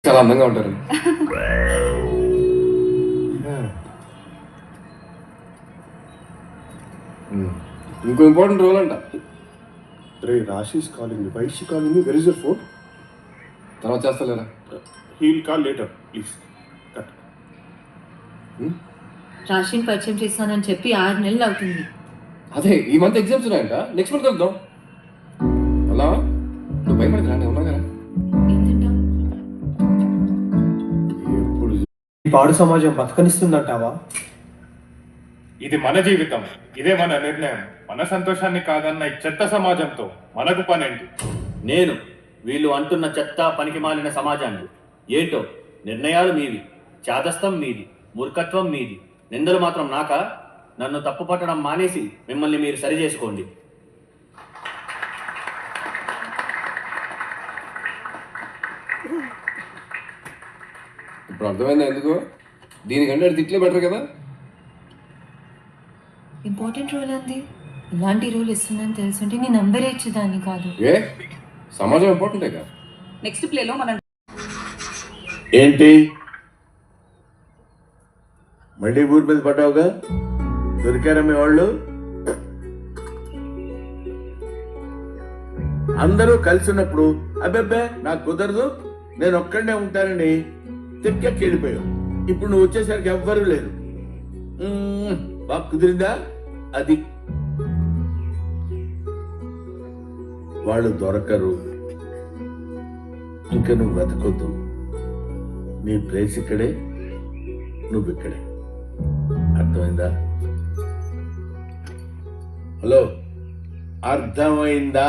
చాలా అందంగా ఉంటారు. ఇంకో ఇంపార్టెంట్ రోల్ అంట. రే Rashi's calling me. Why she calling me? Where is your phone? తర్వాత చేస్తలేరా? He'll call later please. Cut. రాశిని పరిచయం చేస్తానని చెప్పి 6 నెలలు అవుతుంది. అదే ఈ మంత్ ఎగ్జామ్స్ ఉన్నాయంట. నెక్స్ట్ మంత్ కలుద్దాం. అలా నువ్వు భయపడదు రా, నేను ఉన్నా కదా. ఏంటంటావ్? ఎప్పుడు ఈ పాడు సమాజం బతకనిస్తుందంటావా? ఇది మన జీవితం, ఇదే మన నిర్ణయం. మన సంతోషాన్ని కాదన్న ఈ చెత్త సమాజంతో మనకు పనేంటి? నేను వీళ్ళు అంటున్న చెత్త పనికి మాలిన సమాజాన్ని ఏంటో నిర్ణయాలు మీవి, చాదస్తం మీది, మూర్ఖత్వం మీది, నిందలు మాత్రం నాకా? నన్ను తప్పు పట్టడం మానేసి మిమ్మల్ని మీరు సరి చేసుకోండి. ఇప్పుడు అర్థమైందా ఎందుకు? దీనికంటే అది తిట్లే బెటర్ కదా. ఇంపార్టెంట్ రోల్ అంది. ఇలాంటి రోల్ ఇస్తుందని తెలుసుంటే నీ నంబరే ఇచ్చేదాన్ని కాదు. ఏ సమాజం ఇంపార్టెంటే కదా. నెక్స్ట్ ప్లేలో మనం ఏంటి మళ్ళీ ఊరి మీద పడ్డావుగా? దొరికారా మీ వాళ్ళు? అందరూ కలిసి ఉన్నప్పుడు అబ్బెబ్బే నాకు కుదరదు, నేను ఒక్కడే ఉంటానని తెక్కెక్కి వెళ్ళిపోయావు. ఇప్పుడు నువ్వు వచ్చేసరికి ఎవ్వరూ లేరు. బాగా కుదిరిందా? అది వాళ్ళు దొరకరు, ఇంకా నువ్వు వెతకొద్దు. నీ ప్లేస్ ఇక్కడే, నువ్వు ఇక్కడే. అర్థమైందా? హలో, అర్థమైందా?